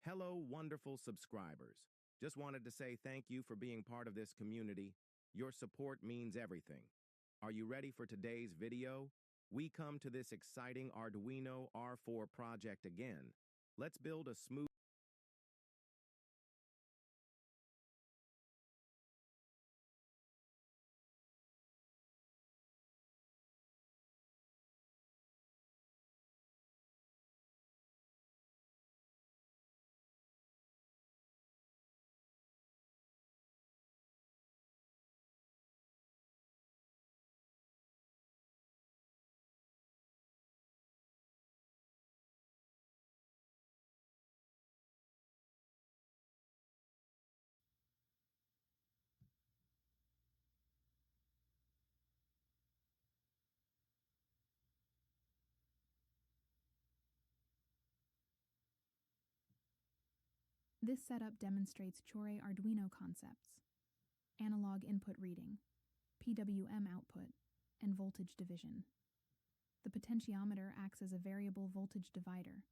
Hello, wonderful subscribers. Just wanted to say thank you for being part of this community. Your support means everything. Are you ready for today's video? We come to this exciting Arduino R4 project again. Let's build a smooth. This setup demonstrates Chore Arduino concepts: analog input reading, PWM output, and voltage division. The potentiometer acts as a variable voltage divider,